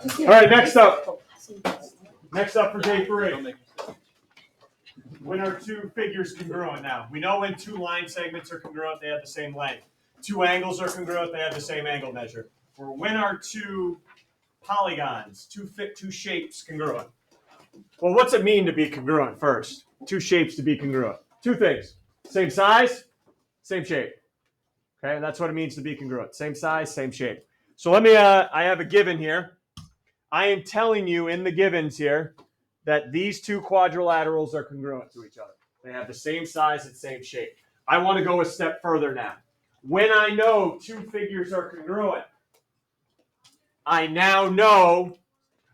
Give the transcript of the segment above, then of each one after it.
All right, next up. Next up for day 3. When are two figures congruent now? We know when two line segments are congruent, they have the same length. Two angles are congruent, they have the same angle measure. Or when are two polygons, two shapes congruent? Well, what's it mean to be congruent first? Two shapes to be congruent. Two things. Same size, same shape. Okay, that's what it means to be congruent. Same size, same shape. So let me, I have a given here. I am telling you in the givens here that these two quadrilaterals are congruent to each other. They have the same size and same shape. I want to go a step further now. When I know two figures are congruent, I now know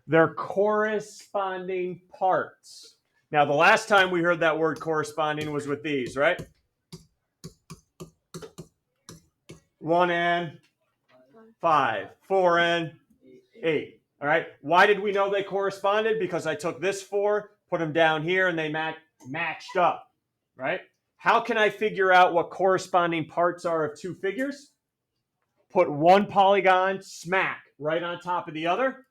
their corresponding parts. Now, the last time we heard that word corresponding was with these, right? 1 and 5, 4 and 8. All right. Why did we know they corresponded? Because I took this 4, put them down here, and they matched up, right? How can I figure out what corresponding parts are of two figures? Put one polygon smack right on top of the other,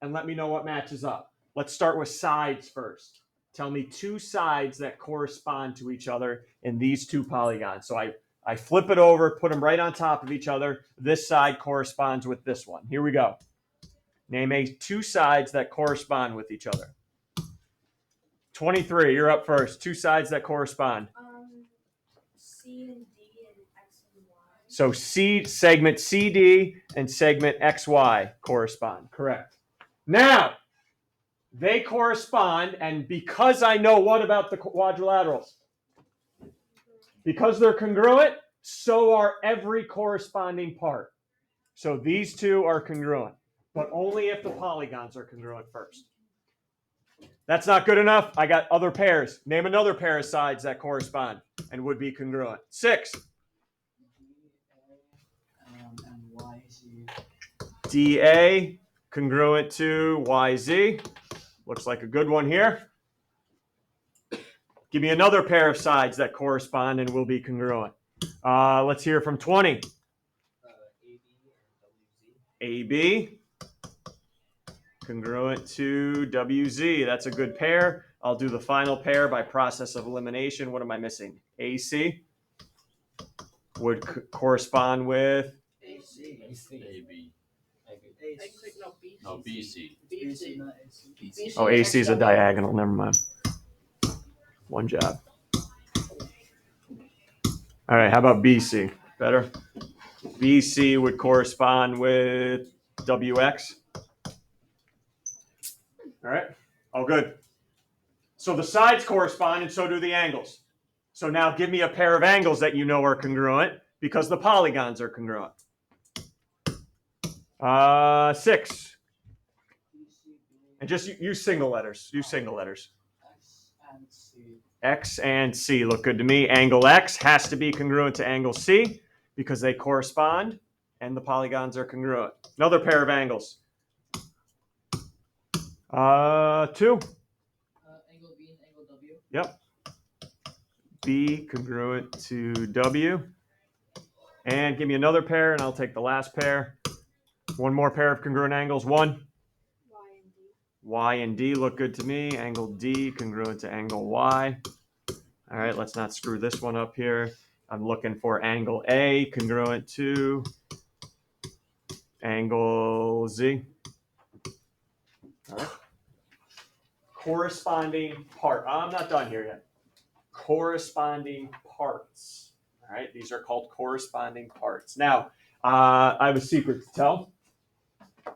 and let me know what matches up. Let's start with sides first. Tell me two sides that correspond to each other in these two polygons. So I flip it over, put them right on top of each other. This side corresponds with this one. Here we go. Name two sides that correspond with each other. 23, you're up first. Two sides that correspond. C and D and X and Y. So segment CD and segment XY correspond. Correct. Now, they correspond, and because I know what about the quadrilaterals? Because they're congruent, so are every corresponding part. So these two are congruent, but only if the polygons are congruent first. That's not good enough. I got other pairs. Name another pair of sides that correspond and would be congruent. 6. DA congruent to YZ. Looks like a good one here. Give me another pair of sides that correspond and will be congruent. Let's hear from 20. AB congruent to WZ. That's a good pair. I'll do the final pair by process of elimination. What am I missing? AC would correspond with AC. AB. No, BC. Oh, AC is a diagonal. Never mind. One job. All right, how about BC? Better? BC would correspond with WX. All right, all good. So the sides correspond and so do the angles. So now give me a pair of angles that you know are congruent because the polygons are congruent. 6. And just use single letters. Use single letters. X and C look good to me. Angle X has to be congruent to angle C because they correspond and the polygons are congruent. Another pair of angles. 2. Angle B and angle W. Yep. B congruent to W. And give me another pair and I'll take the last pair. One more pair of congruent angles. 1. Y and D look good to me. Angle D congruent to angle Y. All right, let's not screw this one up here. I'm looking for angle A congruent to angle Z. All right. Corresponding part. I'm not done here yet. Corresponding parts. All right, these are called corresponding parts. Now, I have a secret to tell.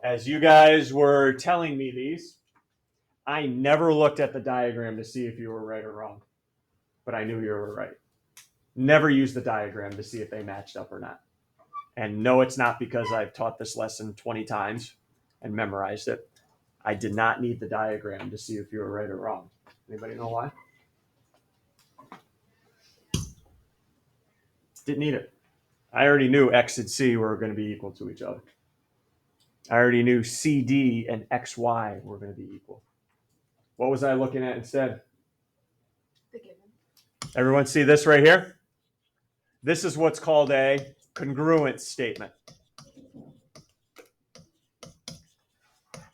As you guys were telling me these, I never looked at the diagram to see if you were right or wrong, but I knew you were right. Never used the diagram to see if they matched up or not. And no, it's not because I've taught this lesson 20 times and memorized it. I did not need the diagram to see if you were right or wrong. Anybody know why? Didn't need it. I already knew X and C were going to be equal to each other. I already knew CD and XY were going to be equal. What was I looking at instead? The given. Everyone see this right here? This is what's called a congruence statement.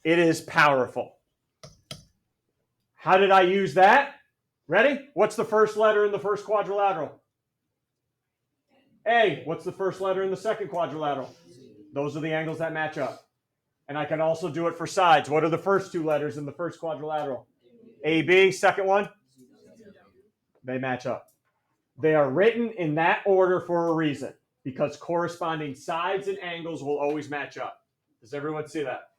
It is powerful. How did I use that? Ready? What's the first letter in the first quadrilateral? A. What's the first letter in the second quadrilateral? Those are the angles that match up. And I can also do it for sides. What are the first two letters in the first quadrilateral? AB. Second one? They match up. They are written in that order for a reason, because corresponding sides and angles will always match up. Does everyone see that?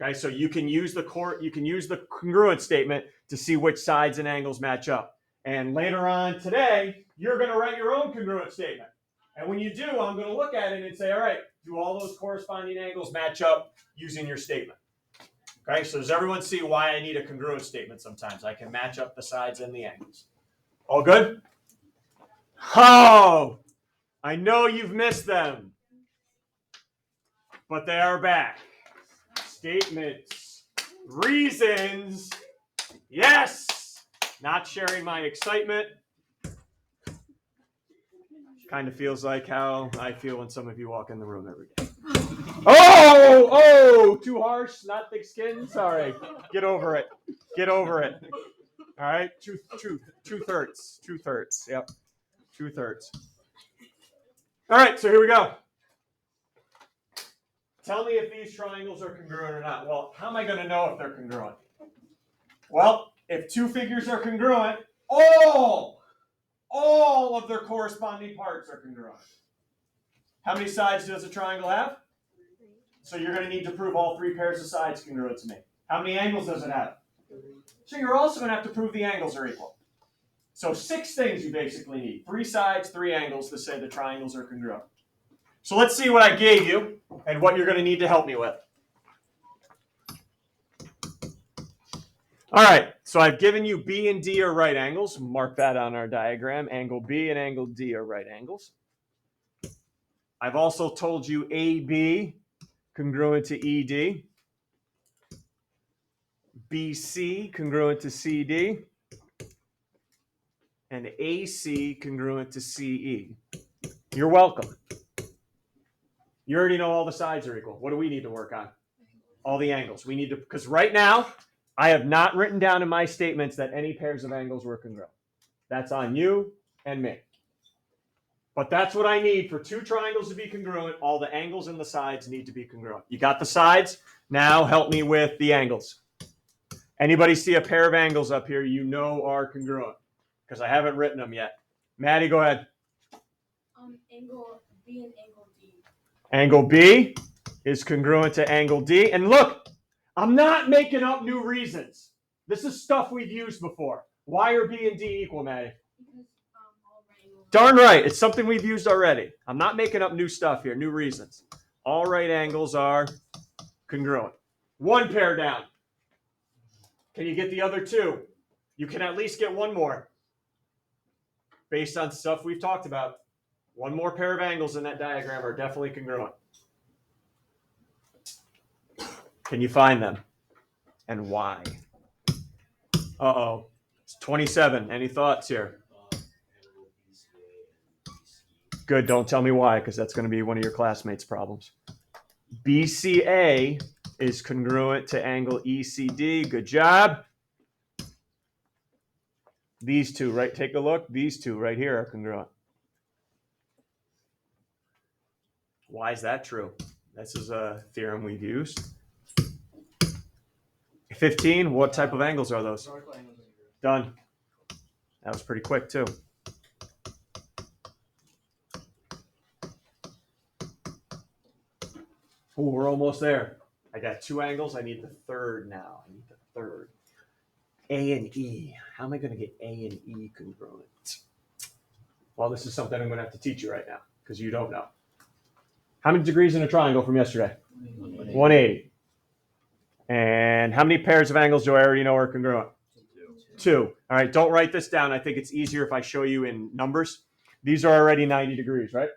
Okay, so you can use the congruent statement to see which sides and angles match up. And later on today, you're going to write your own congruent statement. And when you do, I'm going to look at it and say, all right, do all those corresponding angles match up using your statement? Okay, so does everyone see why I need a congruent statement sometimes? I can match up the sides and the angles. All good? Oh, I know you've missed them, but they are back. Statements, reasons, yes. Not sharing my excitement. Kind of feels like how I feel when some of you walk in the room every day. Oh, too harsh, not thick skin. Sorry, get over it. Get over it. All right, two thirds. Yep, 2/3. All right, so here we go. Tell me if these triangles are congruent or not. Well, how am I going to know if they're congruent? Well, if two figures are congruent, all of their corresponding parts are congruent. How many sides does a triangle have? So you're going to need to prove all three pairs of sides congruent to me. How many angles does it have? So you're also going to have to prove the angles are equal. So 6 things you basically need. 3 sides, 3 angles to say the triangles are congruent. So let's see what I gave you and what you're going to need to help me with. All right, so I've given you B and D are right angles. Mark that on our diagram. Angle B and angle D are right angles. I've also told you AB congruent to ED. BC congruent to CD. And AC congruent to CE. You're welcome. You already know all the sides are equal. What do we need to work on? All the angles. We need to, because right now, I have not written down in my statements that any pairs of angles were congruent. That's on you and me. But that's what I need for 2 triangles to be congruent. All the angles and the sides need to be congruent. You got the sides? Now help me with the angles. Anybody see a pair of angles up here you know are congruent? Because I haven't written them yet. Maddie, go ahead. Angle B and angle D. Angle B is congruent to angle D. And look, I'm not making up new reasons. This is stuff we've used before. Why are B and D equal, Maddie? Because all right angles. Darn right. It's something we've used already. I'm not making up new stuff here, new reasons. All right angles are congruent. 1 pair down. Can you get the other 2? You can at least get 1 more. Based on stuff we've talked about. 1 more pair of angles in that diagram are definitely congruent. Can you find them? And why? Uh-oh. It's 27. Any thoughts here? Good. Don't tell me why, because that's going to be one of your classmates' problems. BCA is congruent to angle ECD. Good job. These 2, right? Take a look. These 2 right here are congruent. Why is that true? This is a theorem we've used. 15, what type of angles are those? Done. That was pretty quick, too. Oh, we're almost there. I got 2 angles. I need the third now. I need the third. A and E. How am I going to get A and E congruent? Well, this is something I'm going to have to teach you right now because you don't know. How many degrees in a triangle from yesterday? 180. And how many pairs of angles do I already know are congruent? 2. All right, don't write this down. I think it's easier if I show you in numbers. These are already 90 degrees, right?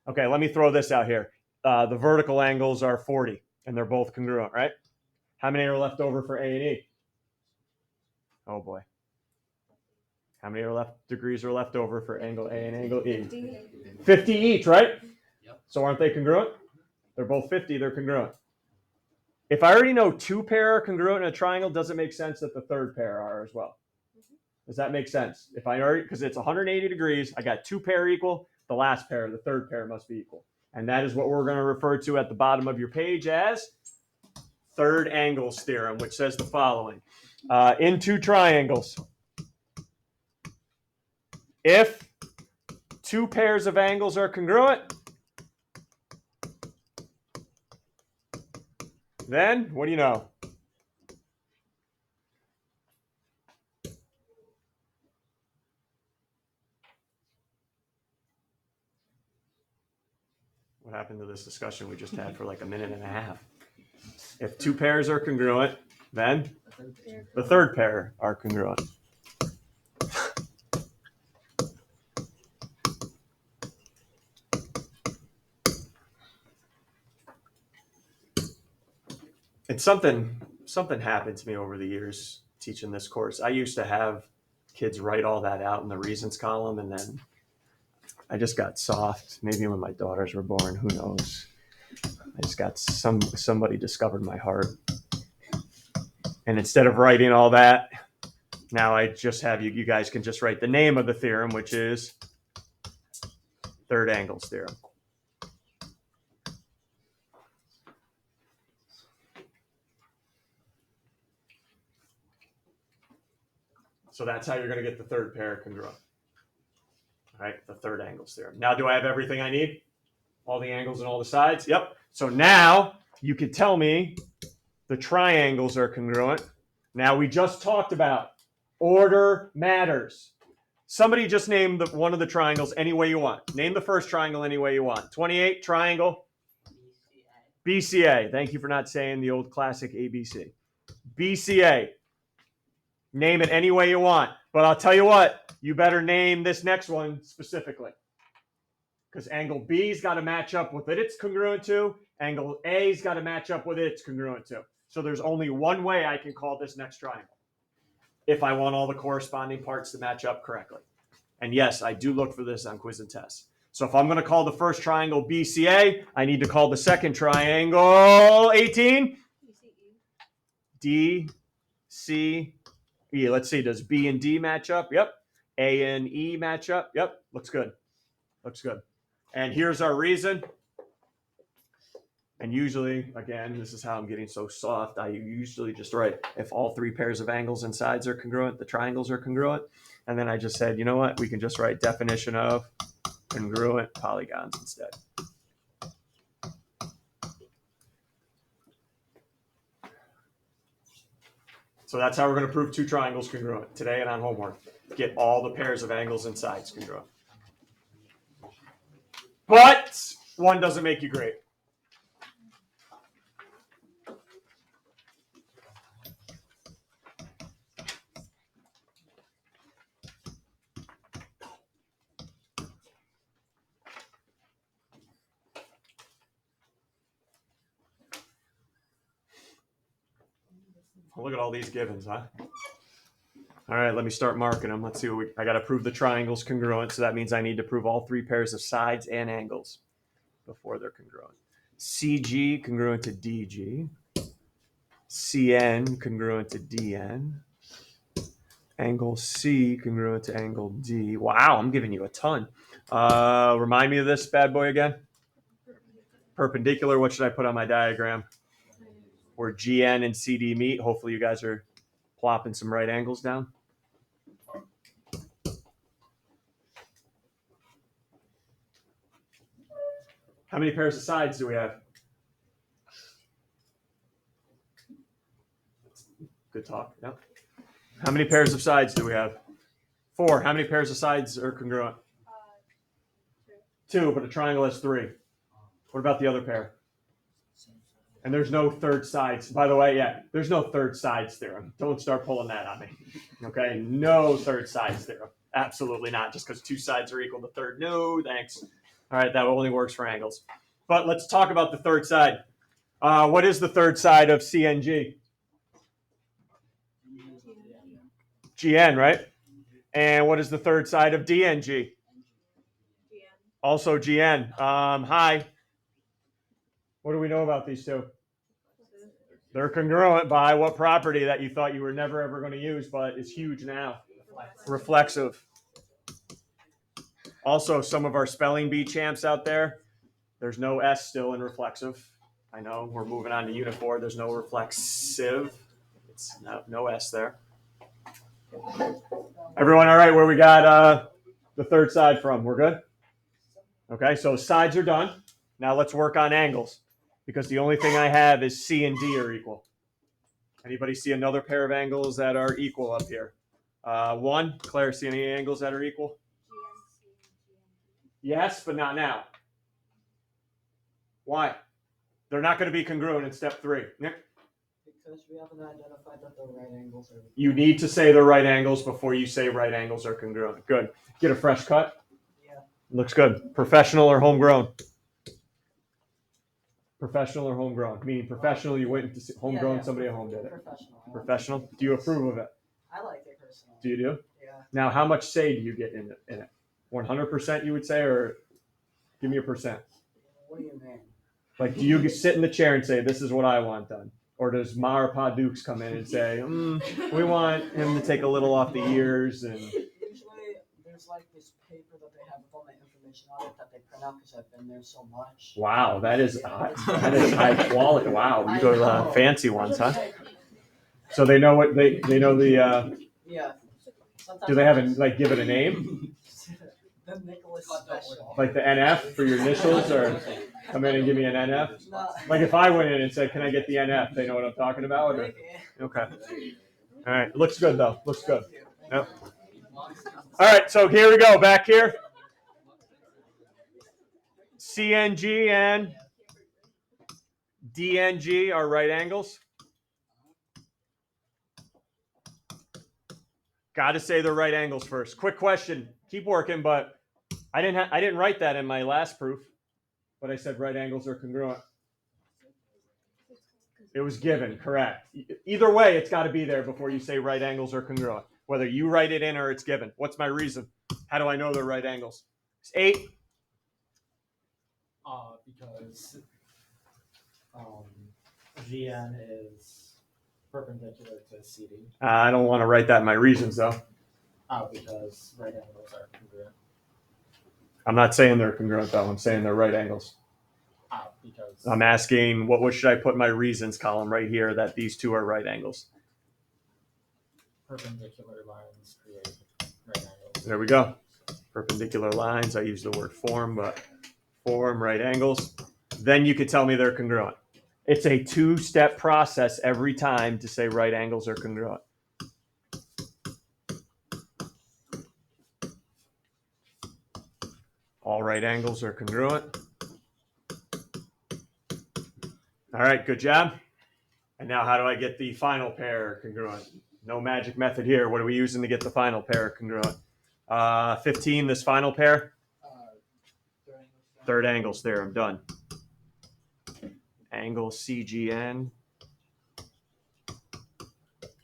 Okay, let me throw this out here. The vertical angles are 40, and they're both congruent, right? How many are left over for A and E? Oh, boy. How many degrees are left over for angle A and angle E? 50 each, right? Yep. So aren't they congruent? They're both 50. They're congruent. If I already know two pair are congruent in a triangle, does it make sense that the third pair are as well? Does that make sense? If I already, because it's 180 degrees, I got two pair equal, the last pair, the third pair must be equal. And that is what we're going to refer to at the bottom of your page as third angles theorem, which says the following. In two triangles, if two pairs of angles are congruent, then what do you know? What happened to this discussion we just had for like a minute and a half? If two pairs are congruent, then the third pair are congruent. It's something happened to me over the years teaching this course. I used to have kids write all that out in the reasons column, and then I just got soft. Maybe when my daughters were born, who knows? I just got somebody discovered my heart. And instead of writing all that, now I just have you guys can just write the name of the theorem, which is third angles theorem. So that's how you're going to get the third pair congruent. All right, the third angles theorem. Now, do I have everything I need? All the angles and all the sides? Yep. So now you can tell me the triangles are congruent. Now, we just talked about order matters. Somebody just name one of the triangles any way you want. Name the first triangle any way you want. 28, triangle. BCA. Thank you for not saying the old classic ABC. BCA. Name it any way you want. But I'll tell you what, you better name this next one specifically. Because angle B's got to match up with it it's congruent to. Angle A's got to match up with it it's congruent to. So there's only one way I can call this next triangle if I want all the corresponding parts to match up correctly. And yes, I do look for this on quiz and tests. So if I'm going to call the first triangle BCA, I need to call the second triangle 18 DCE. Let's see, does B and D match up? Yep. A and E match up? Yep. Looks good. Looks good. And here's our reason. And usually, again, this is how I'm getting so soft. I usually just write if all three pairs of angles and sides are congruent, the triangles are congruent. And then I just said, you know what? We can just write definition of congruent polygons instead. So that's how we're going to prove two triangles congruent today and on homework. Get all the pairs of angles and sides congruent. But one doesn't make you great. Look at all these givens, huh? All right, let me start marking them. Let's see what I got to prove the triangles congruent. So that means I need to prove all three pairs of sides and angles before they're congruent. CG congruent to DG. CN congruent to DN. Angle C congruent to angle D. Wow, I'm giving you a ton. Remind me of this bad boy again. Perpendicular. What should I put on my diagram? Where GN and CD meet. Hopefully you guys are plopping some right angles down. How many pairs of sides do we have? Good talk. Yep. How many pairs of sides do we have? 4. How many pairs of sides are congruent? 2, but a triangle has 3. What about the other pair? And there's no third sides. By the way, yeah, there's no third sides theorem. Don't start pulling that on me. Okay? No third sides theorem. Absolutely not. Just because 2 sides are equal to third. No, thanks. All right, that only works for angles. But let's talk about the third side. What is the third side of CNG? GN, right? And what is the third side of DNG? Also GN. Hi. What do we know about these two? They're congruent by what property that you thought you were never ever going to use, but is huge now. Reflexive. Also, some of our spelling bee champs out there, there's no S still in reflexive. I know we're moving on to Unifor. There's no reflexive. It's no S there. Everyone all right where we got the third side from? We're good? Okay, so sides are done. Now let's work on angles because the only thing I have is C and D are equal. Anybody see another pair of angles that are equal up here? One, Claire, see any angles that are equal? Yes, but not now. Why? They're not going to be congruent in step 3. Nick? Because we haven't identified that the right angles are. You need to say the right angles before you say right angles are congruent. Good. Get a fresh cut. Yeah. Looks good. Professional or homegrown? Professional or homegrown? Meaning professional, you went into homegrown, somebody at home did it. Professional. Professional? Do you approve of it? I like it personally. Do you do? Yeah. Now, how much say do you get in it? 100% you would say, or give me a percent? What do you mean? Like, do you sit in the chair and say, this is what I want done? Or does Ma or Pa Dukes come in and say, we want him to take a little off the ears? And Usually, there's like this paper that they have with all the information on it that they print out because I've been there so much. wow, that is Yeah, high quality. Wow, you I go to the know. fancy ones, huh? So they know what they know the. Yeah. Sometimes Do they have like give it a name? The Nicholas special. Like the NF for your initials, or come in and give me an NF? No. Like if I went in and said, "Can I get the NF?" They know what I'm talking about. Or? Maybe. Okay. All right. Looks good though. Looks good. Thank you. Yep. All right. So here we go. Back here. CNG and DNG are right angles. Got to say the right angles first. Quick question. Keep working, but I didn't write that in my last proof, but I said right angles are congruent. It was given, correct. Either way, it's got to be there before you say right angles are congruent. Whether you write it in or it's given. What's my reason? How do I know they're right angles? It's 8. Because GN is perpendicular to CD. I don't want to write that in my reasons though. Because right angles are congruent. I'm not saying they're congruent though. I'm saying they're right angles. Because I'm asking what should I put in my reasons column right here that these two are right angles. perpendicular lines create right angles. There we go. Perpendicular lines. I use the word form, but form right angles. Then you could tell me they're congruent. It's a 2-step process every time to say right angles are congruent. All right angles are congruent. All right, good job. And now how do I get the final pair congruent? No magic method here. What are we using to get the final pair congruent? 15, this final pair. Third angles there, I'm done. Angle CGN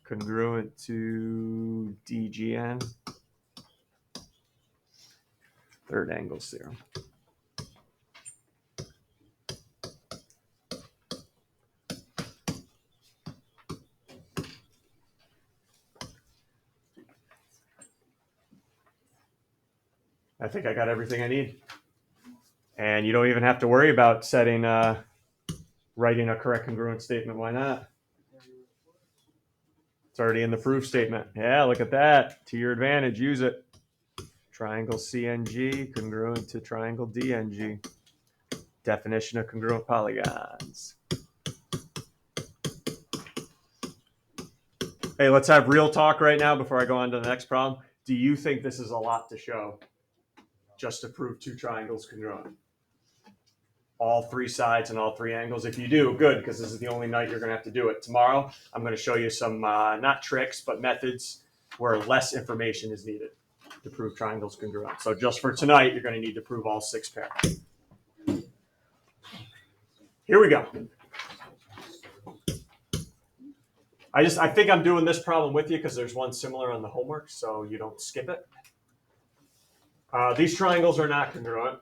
congruent to DGN. Third angles theorem. I think I got everything I need. And you don't even have to worry about setting, writing a correct congruent statement. Why not? It's already in the proof statement. Yeah, look at that. To your advantage, use it. Triangle CNG congruent to triangle DNG. Definition of congruent polygons. Hey, let's have real talk right now before I go on to the next problem. Do you think this is a lot to show just to prove 2 triangles congruent? All 3 sides and all 3 angles. If you do, good, because this is the only night you're going to have to do it. Tomorrow, I'm going to show you some, not tricks, but methods where less information is needed to prove triangles congruent. So just for tonight, you're going to need to prove all 6 pairs. Here we go. I think I'm doing this problem with you because there's one similar on the homework, so you don't skip it. These triangles are not congruent.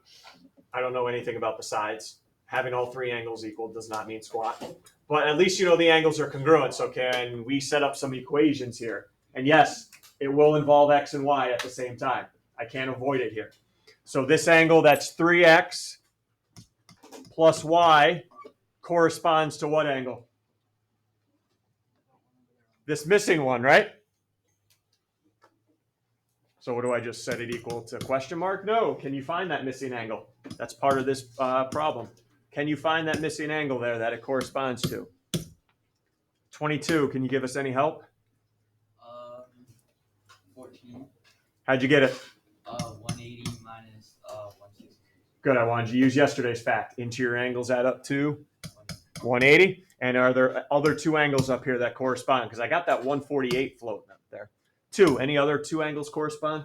I don't know anything about the sides. having all three angles equal does not mean squat. But at least you know the angles are congruent. So can we set up some equations here? And yes, it will involve x and y at the same time. I can't avoid it here. So this angle that's 3x plus y corresponds to what angle? This missing one, right? So what do I just set it equal to question mark? No. Can you find that missing angle? That's part of this problem. Can you find that missing angle there that it corresponds to? 22, can you give us any help? 14. How'd you get it? 180 minus 160. Good, I wanted you to use yesterday's fact. Interior angles add up to 180. And are there other two angles up here that correspond? Because I got that 148 floating up there. Two, any other two angles correspond?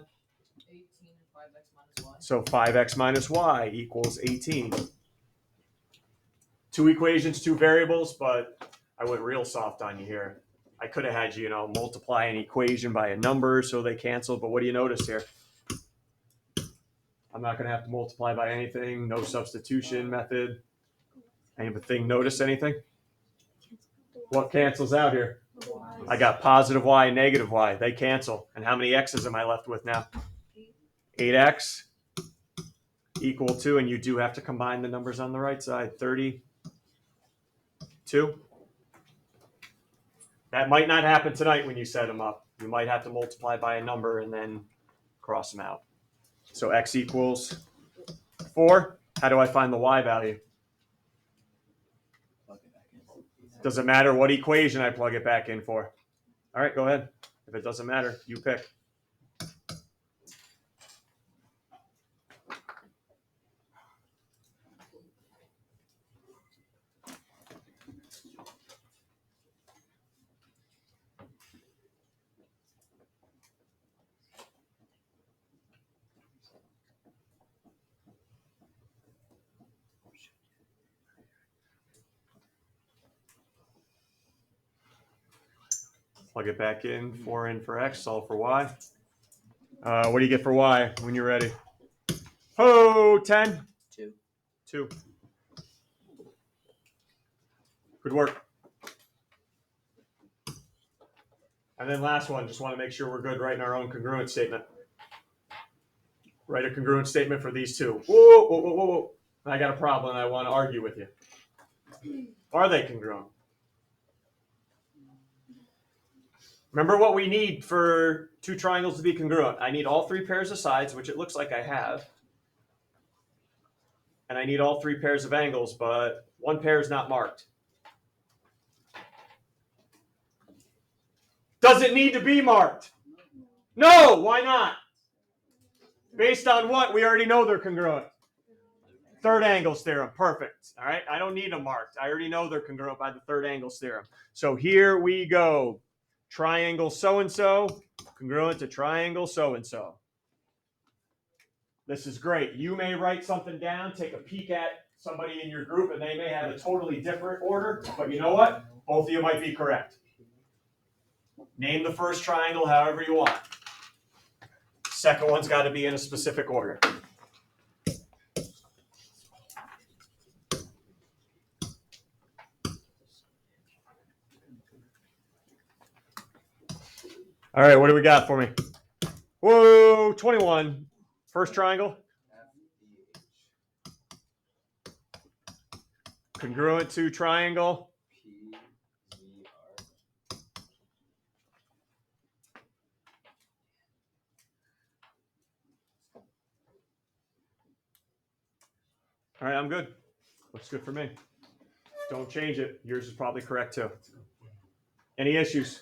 18 and 5x minus y. So 5x minus y equals 18. Two equations, two variables, but I went real soft on you here. I could have had you, multiply an equation by a number so they cancel, but what do you notice here? I'm not going to have to multiply by anything, no substitution method. Anything notice anything? What cancels out here? I got positive y and negative y. They cancel. And how many x's am I left with now? 8x equal to, and you do have to combine the numbers on the right side, 32. That might not happen tonight when you set them up. You might have to multiply by a number and then cross them out. So x equals 4. How do I find the y value? Does it matter what equation I plug it back in for? All right, go ahead. If it doesn't matter, you pick. Plug it back in, 4 in for x, solve for y. What do you get for y when you're ready? Oh, 10? 2. Good work. And then last one, just want to make sure we're good writing our own congruent statement. Write a congruent statement for these two. Whoa, whoa, whoa, whoa, whoa. I got a problem and I want to argue with you. Are they congruent? Remember what we need for two triangles to be congruent. I need all three pairs of sides, which it looks like I have. And I need all three pairs of angles, but one pair is not marked. Does it need to be marked? No, why not? Based on what? We already know they're congruent. Third angles theorem, perfect. All right, I don't need them marked. I already know they're congruent by the third angles theorem. So here we go. Triangle so-and-so, congruent to triangle so-and-so. This is great. You may write something down, take a peek at somebody in your group, and they may have a totally different order, but you know what? Both of you might be correct. Name the first triangle however you want. Second one's got to be in a specific order. All right, what do we got for me? Whoa, 21. First triangle. Congruent to triangle. All right, I'm good. Looks good for me. Don't change it. Yours is probably correct too. Any issues?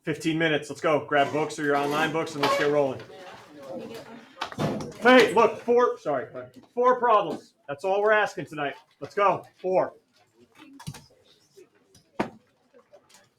15 minutes. Let's go. Grab books or your online books and let's get rolling. Hey, look, 4 problems. That's all we're asking tonight. Let's go. 4.